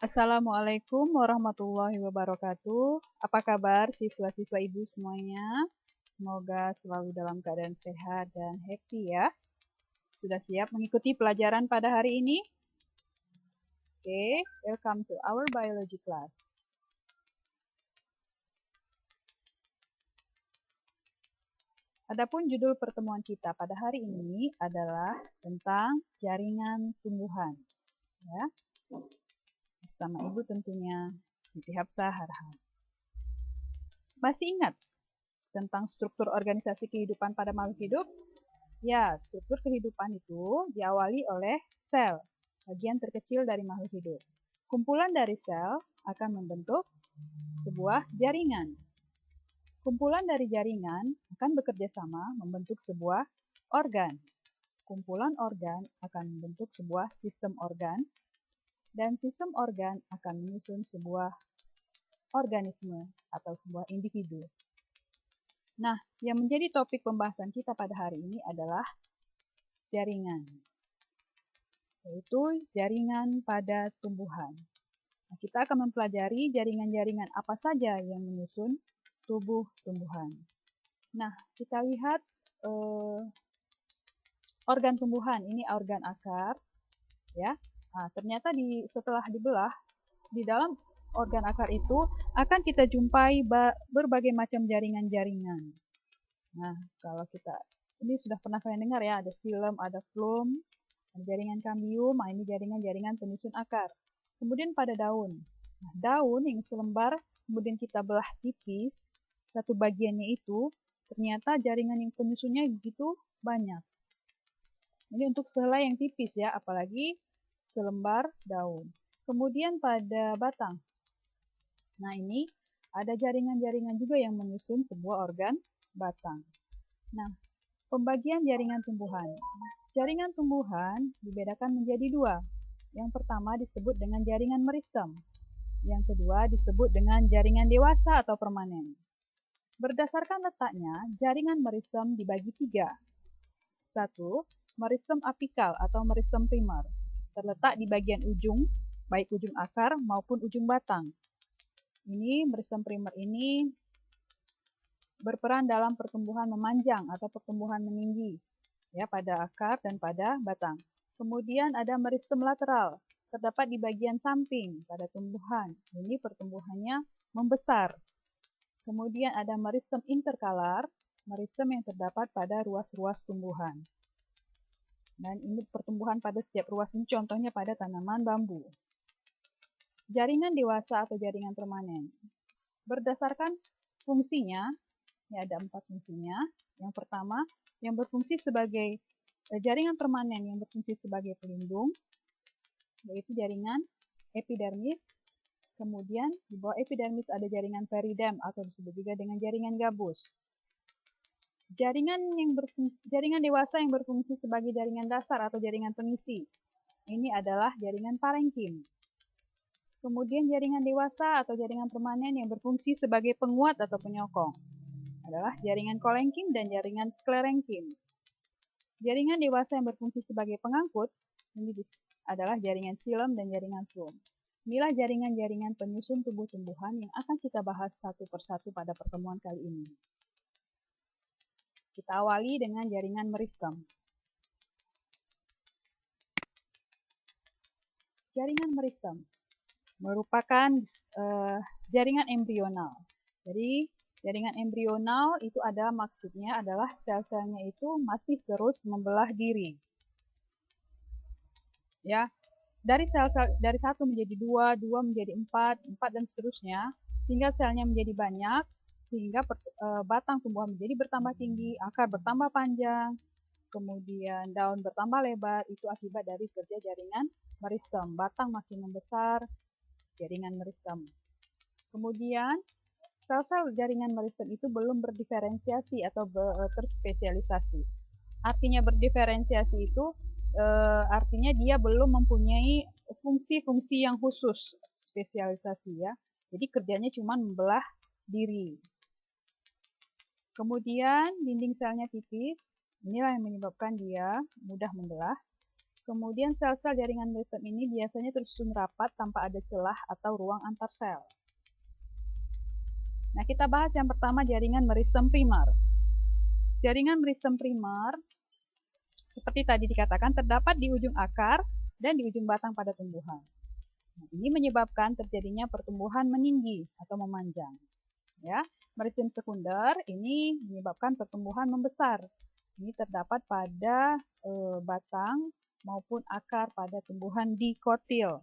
Assalamualaikum warahmatullahi wabarakatuh. Apa kabar siswa-siswa Ibu semuanya? Semoga selalu dalam keadaan sehat dan happy ya. Sudah siap mengikuti pelajaran pada hari ini? Oke, welcome to our biology class. Adapun judul pertemuan kita pada hari ini adalah tentang jaringan tumbuhan. Ya, bersama Ibu tentunya Siti Hafsah Harhan. Masih ingat tentang struktur organisasi kehidupan pada makhluk hidup? Ya, struktur kehidupan itu diawali oleh sel, bagian terkecil dari makhluk hidup. Kumpulan dari sel akan membentuk sebuah jaringan. Kumpulan dari jaringan akan bekerja sama membentuk sebuah organ. Kumpulan organ akan membentuk sebuah sistem organ, dan sistem organ akan menyusun sebuah organisme atau sebuah individu. Nah, yang menjadi topik pembahasan kita pada hari ini adalah jaringan, yaitu jaringan pada tumbuhan. Nah, kita akan mempelajari jaringan-jaringan apa saja yang menyusun tubuh tumbuhan. Nah, kita lihat organ tumbuhan. Ini organ akar, ya. Nah, ternyata setelah dibelah, di dalam organ akar itu akan kita jumpai berbagai macam jaringan-jaringan. Nah, kalau kita ini sudah pernah kalian dengar ya, ada xilem, ada phloem, ada jaringan kambium, nah ini jaringan-jaringan penyusun akar. Kemudian pada daun. Nah, daun yang selembar kemudian kita belah tipis, satu bagiannya itu ternyata jaringan yang penyusunnya begitu banyak. Ini untuk sehelai yang tipis ya, apalagi selembar daun. Kemudian pada batang. Nah, ini ada jaringan-jaringan juga yang menyusun sebuah organ batang. Nah, pembagian jaringan tumbuhan. Jaringan tumbuhan dibedakan menjadi dua. Yang pertama disebut dengan jaringan meristem. Yang kedua disebut dengan jaringan dewasa atau permanen. Berdasarkan letaknya, jaringan meristem dibagi tiga. Satu, meristem apikal atau meristem primer. Terletak di bagian ujung, baik ujung akar maupun ujung batang. Ini meristem primer ini berperan dalam pertumbuhan memanjang atau pertumbuhan meninggi ya pada akar dan pada batang. Kemudian ada meristem lateral, terdapat di bagian samping pada tumbuhan. Ini pertumbuhannya membesar. Kemudian ada meristem interkalar, meristem yang terdapat pada ruas-ruas tumbuhan. Dan ini pertumbuhan pada setiap ruas ini contohnya pada tanaman bambu. Jaringan dewasa atau jaringan permanen. Berdasarkan fungsinya, ya ada 4 fungsinya. Yang pertama, yang berfungsi sebagai jaringan permanen yang berfungsi sebagai pelindung, yaitu jaringan epidermis. Kemudian di bawah epidermis ada jaringan peridem atau disebut juga dengan jaringan gabus. Jaringan dewasa yang berfungsi sebagai jaringan dasar atau jaringan pengisi. Ini adalah jaringan parenkim. Kemudian jaringan dewasa atau jaringan permanen yang berfungsi sebagai penguat atau penyokong adalah jaringan kolenkim dan jaringan sklerenkim. Jaringan dewasa yang berfungsi sebagai pengangkut ini adalah jaringan xilem dan jaringan phloem. Inilah jaringan-jaringan penyusun tubuh tumbuhan yang akan kita bahas satu persatu pada pertemuan kali ini. Kita awali dengan jaringan meristem. Jaringan meristem merupakan jaringan embrional. Jadi jaringan embrional itu maksudnya adalah sel-selnya itu masih terus membelah diri. Ya, dari satu menjadi dua, dua menjadi empat, empat dan seterusnya, sehingga selnya menjadi banyak, sehingga batang tumbuhan menjadi bertambah tinggi, akar bertambah panjang, kemudian daun bertambah lebar, itu akibat dari kerja jaringan meristem. Batang makin membesar, jaringan meristem. Kemudian, sel-sel jaringan meristem itu belum berdiferensiasi atau terspesialisasi. Artinya berdiferensiasi itu artinya dia belum mempunyai fungsi-fungsi yang khusus spesialisasi ya. Jadi kerjanya cuma membelah diri. Kemudian dinding selnya tipis, inilah yang menyebabkan dia mudah membelah. Kemudian sel-sel jaringan meristem ini biasanya tersusun rapat tanpa ada celah atau ruang antar sel. Nah, kita bahas yang pertama jaringan meristem primer. Jaringan meristem primer, seperti tadi dikatakan, terdapat di ujung akar dan di ujung batang pada tumbuhan. Nah, ini menyebabkan terjadinya pertumbuhan meninggi atau memanjang. Ya, meristem sekunder ini menyebabkan pertumbuhan membesar. Ini terdapat pada batang maupun akar pada tumbuhan dikotil.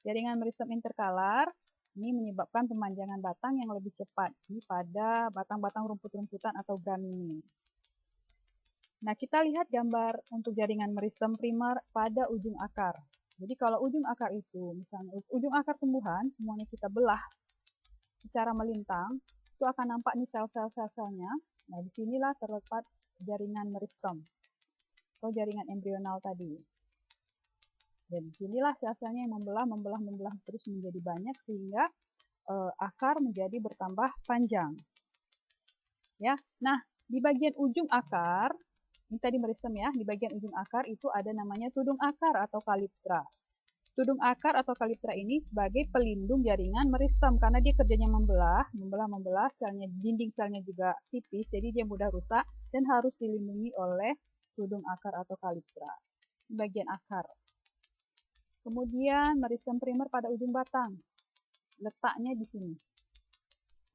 Jaringan meristem interkalar ini menyebabkan pemanjangan batang yang lebih cepat pada batang-batang rumput-rumputan atau gramini. Nah, kita lihat gambar untuk jaringan meristem primer pada ujung akar. Jadi kalau ujung akar itu, misalnya ujung akar tumbuhan, semuanya kita belah secara melintang, itu akan nampak nih sel-sel-sel-selnya. Nah, disinilah terletak jaringan meristem atau jaringan embrional tadi. Dan disinilah sel-selnya yang membelah terus menjadi banyak sehingga akar menjadi bertambah panjang. Ya, nah di bagian ujung akar, ini tadi meristem ya, di bagian ujung akar itu ada namanya tudung akar atau kaliptra. Tudung akar atau kaliptra ini sebagai pelindung jaringan meristem karena dia kerjanya membelah, selnya, dinding selnya juga tipis, jadi dia mudah rusak dan harus dilindungi oleh tudung akar atau kaliptra di bagian akar. Kemudian meristem primer pada ujung batang, letaknya di sini.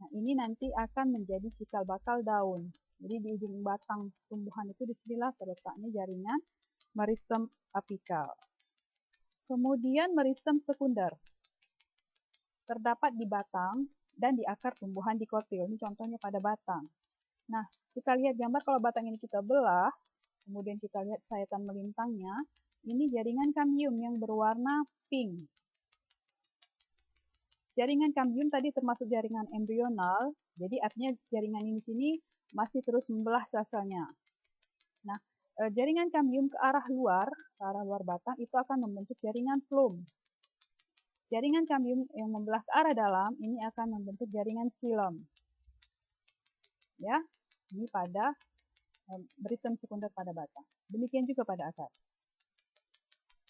Nah, ini nanti akan menjadi cikal bakal daun. Jadi di ujung batang tumbuhan itu disinilah terletaknya jaringan meristem apikal. Kemudian meristem sekunder terdapat di batang dan di akar tumbuhan dikotil. Ini contohnya pada batang. Nah, kita lihat gambar kalau batang ini kita belah, kemudian kita lihat sayatan melintangnya, ini jaringan kambium yang berwarna pink. Jaringan kambium tadi termasuk jaringan embrional, jadi artinya jaringan ini di sini masih terus membelah sel-selnya. Nah, jaringan kambium ke arah luar batang itu akan membentuk jaringan flum. Jaringan kambium yang membelah ke arah dalam ini akan membentuk jaringan xilem. Ya, ini pada meristem sekunder pada batang. Demikian juga pada akar.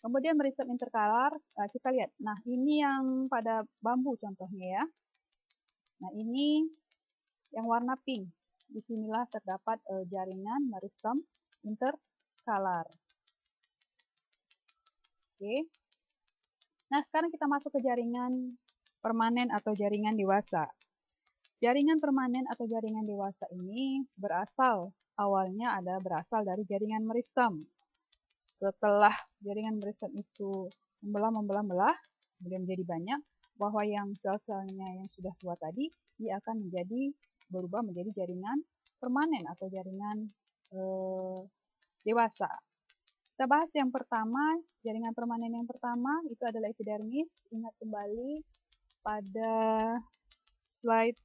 Kemudian meristem interkalar, kita lihat. Nah, ini yang pada bambu contohnya ya. Nah, ini yang warna pink. Disinilah terdapat jaringan meristem interkalar. Oke. Nah, sekarang kita masuk ke jaringan permanen atau jaringan dewasa. Jaringan permanen atau jaringan dewasa ini awalnya berasal dari jaringan meristem. Setelah jaringan meristem itu membelah, kemudian menjadi banyak, bahwa yang sel-selnya yang sudah tua tadi, dia akan berubah menjadi jaringan permanen atau jaringan dewasa. Kita bahas yang pertama, jaringan permanen yang pertama itu adalah epidermis. Ingat kembali pada slide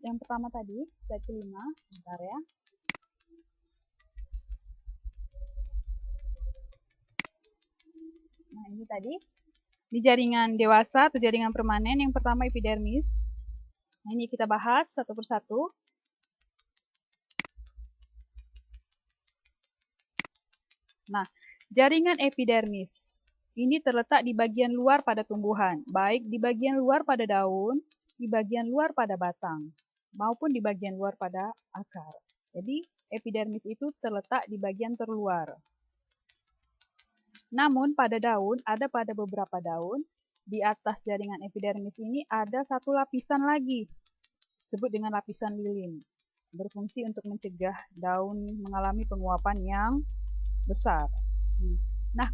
yang pertama tadi, slide kelima, bentar ya. Nah, ini tadi, di jaringan dewasa atau jaringan permanen, yang pertama epidermis. Nah, ini kita bahas satu persatu. Nah, jaringan epidermis ini terletak di bagian luar pada tumbuhan, baik di bagian luar pada daun, di bagian luar pada batang, maupun di bagian luar pada akar. Jadi, epidermis itu terletak di bagian terluar. Namun, pada beberapa daun, di atas jaringan epidermis ini ada satu lapisan lagi, disebut dengan lapisan lilin, berfungsi untuk mencegah daun mengalami penguapan yang besar. Nah,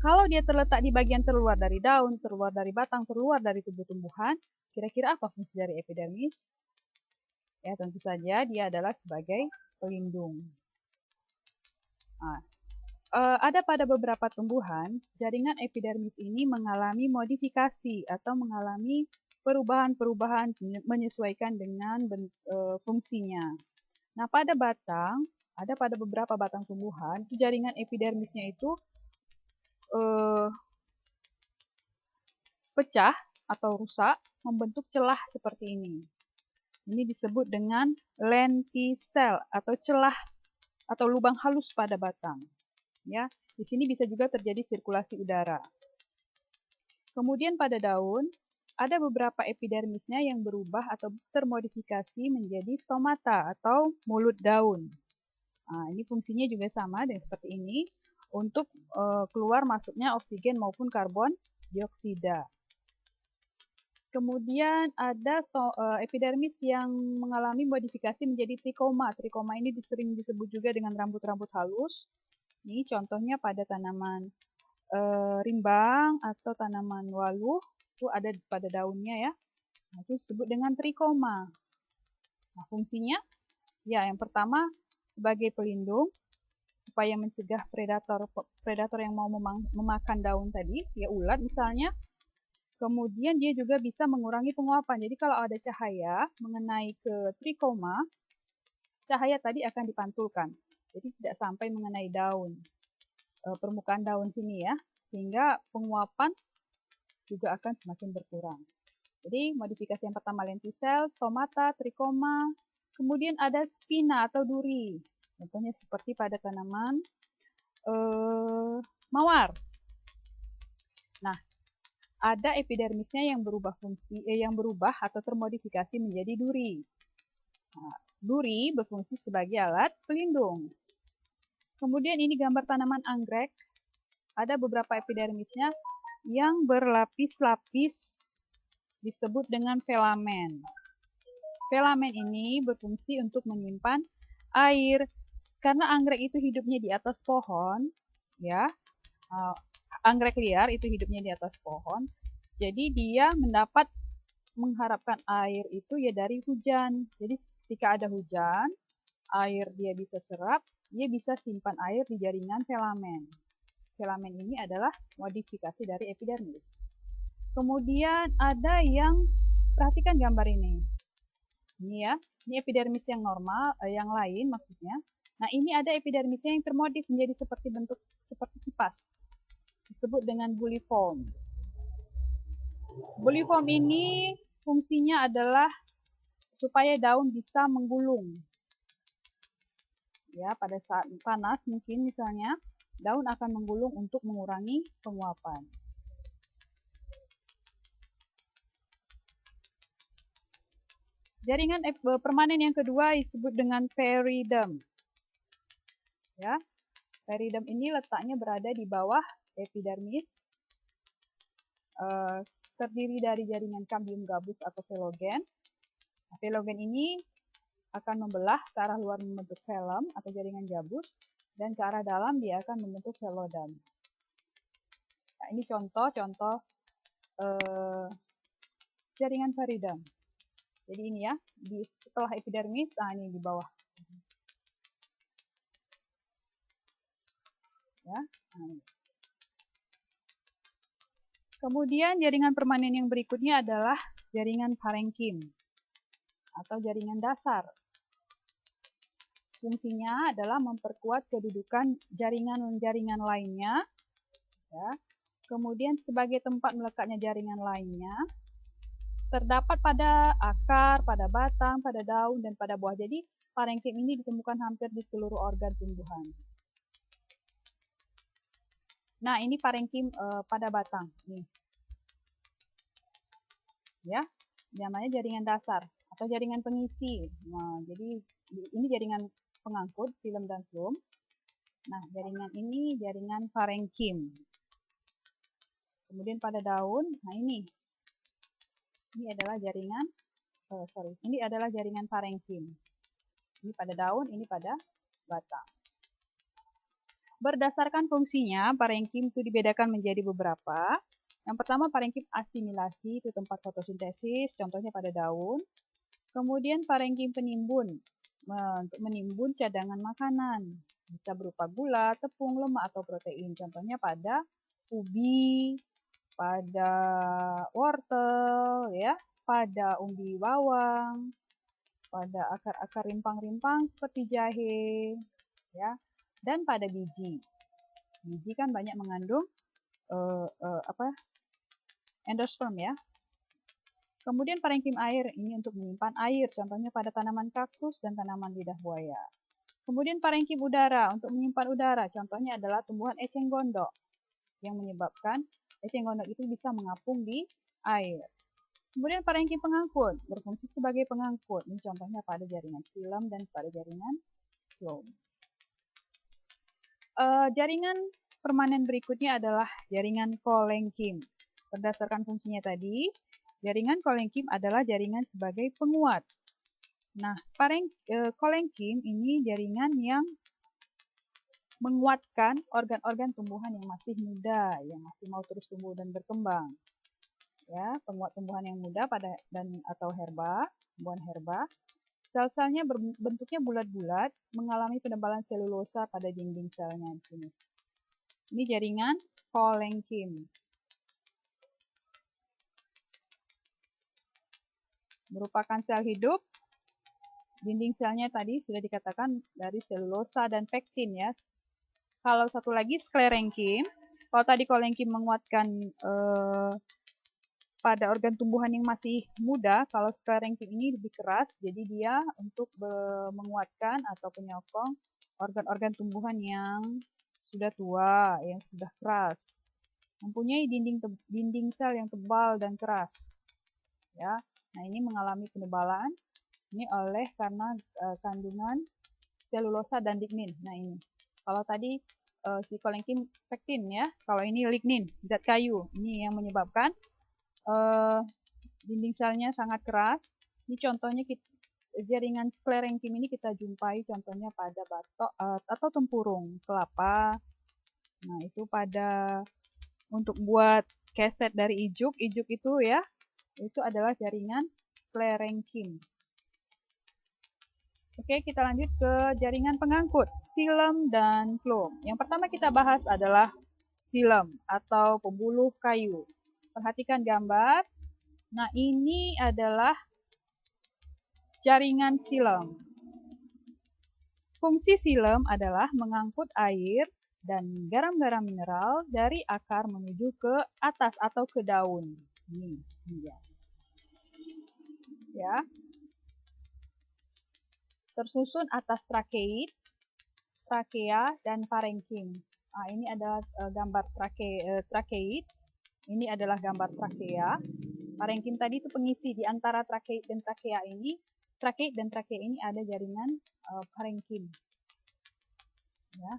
kalau dia terletak di bagian terluar dari daun, terluar dari batang, terluar dari tubuh tumbuhan, kira-kira apa fungsi dari epidermis? Ya, tentu saja dia adalah sebagai pelindung. Nah, ada pada beberapa tumbuhan, jaringan epidermis ini mengalami modifikasi atau mengalami perubahan-perubahan menyesuaikan dengan fungsinya. Nah, pada beberapa batang tumbuhan, itu jaringan epidermisnya itu pecah atau rusak, membentuk celah seperti ini. Ini disebut dengan lenticel atau celah atau lubang halus pada batang. Ya, di sini bisa juga terjadi sirkulasi udara. Kemudian pada daun, ada beberapa epidermisnya yang berubah atau termodifikasi menjadi stomata atau mulut daun. Nah, ini fungsinya juga sama dengan seperti ini untuk keluar masuknya oksigen maupun karbon dioksida. Kemudian ada epidermis yang mengalami modifikasi menjadi trikoma. Trikoma ini sering disebut juga dengan rambut-rambut halus. Ini contohnya pada tanaman rimbang atau tanaman waluh, itu ada pada daunnya ya. Nah, itu disebut dengan trikoma. Nah, fungsinya ya yang pertama sebagai pelindung supaya mencegah predator yang mau memakan daun tadi, ya ulat misalnya. Kemudian dia juga bisa mengurangi penguapan. Jadi kalau ada cahaya mengenai ke trikoma, cahaya tadi akan dipantulkan. Jadi tidak sampai mengenai daun, permukaan daun sini ya, sehingga penguapan juga akan semakin berkurang. Jadi modifikasi yang pertama lenticel, stomata, trikoma, kemudian ada spina atau duri. Contohnya seperti pada tanaman mawar. Nah, ada epidermisnya yang berubah atau termodifikasi menjadi duri. Nah, duri berfungsi sebagai alat pelindung. Kemudian ini gambar tanaman anggrek. Ada beberapa epidermisnya yang berlapis-lapis disebut dengan filamen. Filamen ini berfungsi untuk menyimpan air. Karena anggrek itu hidupnya di atas pohon, ya. Anggrek liar itu hidupnya di atas pohon. Jadi dia mengharapkan air itu ya dari hujan. Jadi ketika ada hujan, air dia bisa serap, dia bisa simpan air di jaringan filamen. Filamen ini adalah modifikasi dari epidermis. Kemudian ada yang, perhatikan gambar ini. Ini ya, ini epidermis yang normal, yang lain maksudnya. Nah, ini ada epidermisnya yang termodif menjadi seperti kipas. Disebut dengan bulliform. Bulliform ini fungsinya adalah supaya daun bisa menggulung. Ya, pada saat panas mungkin misalnya, daun akan menggulung untuk mengurangi penguapan. Jaringan permanen yang kedua disebut dengan peridem. Ya, peridem ini letaknya berada di bawah epidermis, terdiri dari jaringan cambium gabus atau velogen. Nah, velogen ini akan membelah ke arah luar membentuk velum atau jaringan gabus, dan ke arah dalam dia akan membentuk velodam. Nah, ini contoh-contoh jaringan peridem. Jadi ini ya, setelah epidermis, ini di bawah. Ya, kemudian jaringan permanen yang berikutnya adalah jaringan parenkim atau jaringan dasar. Fungsinya adalah memperkuat kedudukan jaringan-jaringan lainnya. Ya. Kemudian sebagai tempat melekatnya jaringan lainnya, terdapat pada akar, pada batang, pada daun, dan pada buah. Jadi parenkim ini ditemukan hampir di seluruh organ tumbuhan. Nah, ini parenkim pada batang. Nih. Ya, namanya jaringan dasar atau jaringan pengisi. Nah, jadi ini jaringan pengangkut, xilem dan phloem. Nah, jaringan ini jaringan parenkim. Kemudian pada daun, nah ini adalah jaringan, ini adalah jaringan parenkim. Ini pada daun, ini pada batang. Berdasarkan fungsinya, parenkim itu dibedakan menjadi beberapa. Yang pertama, parenkim asimilasi, itu tempat fotosintesis, contohnya pada daun. Kemudian parenkim penimbun, untuk menimbun cadangan makanan. Bisa berupa gula, tepung, lemak, atau protein. Contohnya pada ubi, pada wortel, ya, pada umbi bawang, pada akar-akar rimpang-rimpang seperti jahe, ya, dan pada biji. Biji kan banyak mengandung endosperm ya. Kemudian parenkim air ini untuk menyimpan air, contohnya pada tanaman kaktus dan tanaman lidah buaya. Kemudian parenkim udara untuk menyimpan udara, contohnya adalah tumbuhan eceng gondok yang menyebabkan eceng gondok itu bisa mengapung di air. Kemudian parenkim pengangkut berfungsi sebagai pengangkut, ini contohnya pada jaringan silem dan pada jaringan phloem. Jaringan permanen berikutnya adalah jaringan kolenkim. Berdasarkan fungsinya tadi, jaringan kolenkim adalah jaringan sebagai penguat. Nah, kolenkim ini jaringan yang menguatkan organ-organ tumbuhan yang masih muda, yang masih mau terus tumbuh dan berkembang. Ya, penguat tumbuhan yang muda atau herba, tumbuhan herba. Sel-selnya bentuknya bulat-bulat, mengalami penebalan selulosa pada dinding selnya di sini. Ini jaringan kolenkim. Merupakan sel hidup. Dinding selnya tadi sudah dikatakan dari selulosa dan pektin ya. Kalau satu lagi sklerenkim. Kalau tadi kolenkim menguatkan pada organ tumbuhan yang masih muda, kalau sklerenkim ini lebih keras, jadi dia untuk menguatkan atau penyokong organ-organ tumbuhan yang sudah tua, yang sudah keras. Mempunyai dinding sel yang tebal dan keras. Ya. Nah, ini mengalami penebalan ini karena kandungan selulosa dan lignin. Nah, ini. Kalau tadi si kolenkim pektin ya, kalau ini lignin, zat kayu. Ini yang menyebabkan dinding selnya sangat keras. Ini contohnya jaringan sklerenkim ini kita jumpai contohnya pada batok atau tempurung kelapa. Nah, itu untuk buat keset dari ijuk itu ya, itu adalah jaringan sklerenkim. Oke, kita lanjut ke jaringan pengangkut, silem dan phloem. Yang pertama kita bahas adalah silem atau pembuluh kayu. Perhatikan gambar. Nah, ini adalah jaringan silem. Fungsi silem adalah mengangkut air dan garam-garam mineral dari akar menuju ke atas atau ke daun. Ini dia. Ya. Tersusun atas trakeit, trakea, dan parenkim. Nah, ini adalah gambar trakeit. Ini adalah gambar trakea. Parenkim tadi itu pengisi di antara trakeit dan trakea ini. Trakeit dan trakea ini ada jaringan parenkim. Ya.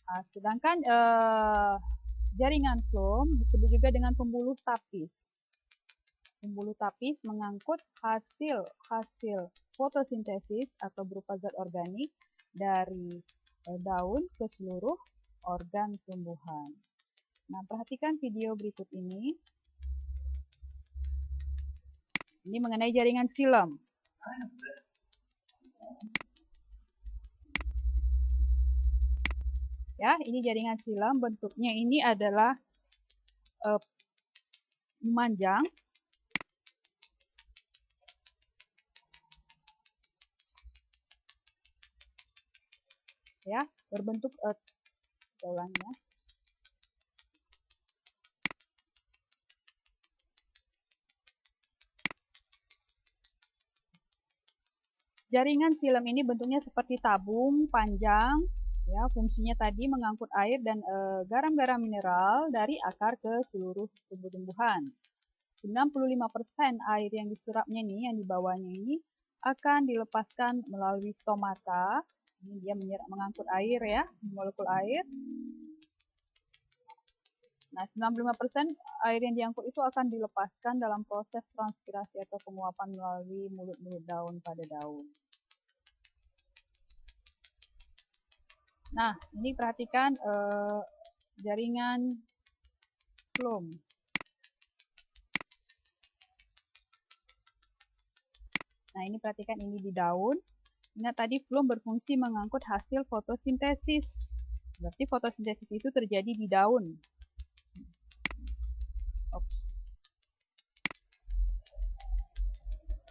Nah, sedangkan jaringan phloem disebut juga dengan pembuluh tapis. Pembuluh tapis mengangkut hasil fotosintesis atau berupa zat organik dari daun ke seluruh organ tumbuhan. Nah, perhatikan video berikut ini. Ini mengenai jaringan silem. Ya, ini jaringan silem, bentuknya ini adalah memanjang. Ya, berbentuk ya. Jaringan silem ini bentuknya seperti tabung panjang, ya, fungsinya tadi mengangkut air dan garam-garam mineral dari akar ke seluruh tumbuh-tumbuhan. 95% air yang diserapnya nih, yang dibawanya ini akan dilepaskan melalui stomata. Ini dia mengangkut air ya, molekul air. Nah, 95% air yang diangkut itu akan dilepaskan dalam proses transpirasi atau penguapan melalui mulut-mulut daun pada daun. Nah, ini perhatikan jaringan phloem. Nah, ini perhatikan ini di daun. Ingat tadi phloem berfungsi mengangkut hasil fotosintesis. Berarti fotosintesis itu terjadi di daun.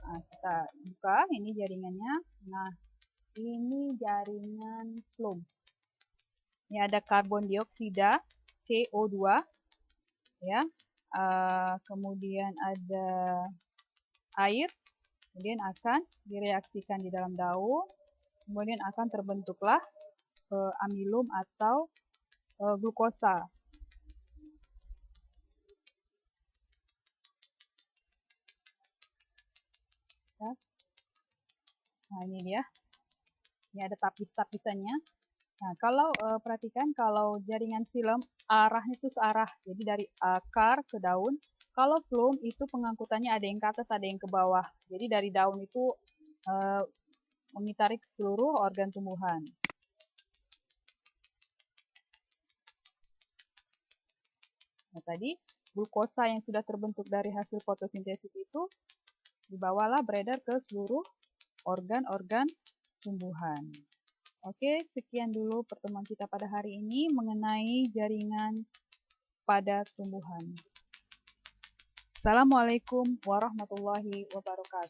Nah, kita buka, ini jaringannya. Nah, ini jaringan phloem. Ini ada karbon dioksida, CO2, ya. kemudian ada air, kemudian akan direaksikan di dalam daun, kemudian akan terbentuklah amilum atau glukosa. Ya. Nah, ini dia. Ini ada tapis-tapisannya. Nah, kalau perhatikan kalau jaringan xilem arahnya itu searah. Jadi dari akar ke daun. Kalau phloem itu pengangkutannya ada yang ke atas, ada yang ke bawah. Jadi dari daun itu mengitari ke seluruh organ tumbuhan. Nah, tadi glukosa yang sudah terbentuk dari hasil fotosintesis itu dibawalah beredar ke seluruh organ-organ tumbuhan. Oke, sekian dulu pertemuan kita pada hari ini mengenai jaringan pada tumbuhan. Assalamualaikum warahmatullahi wabarakatuh.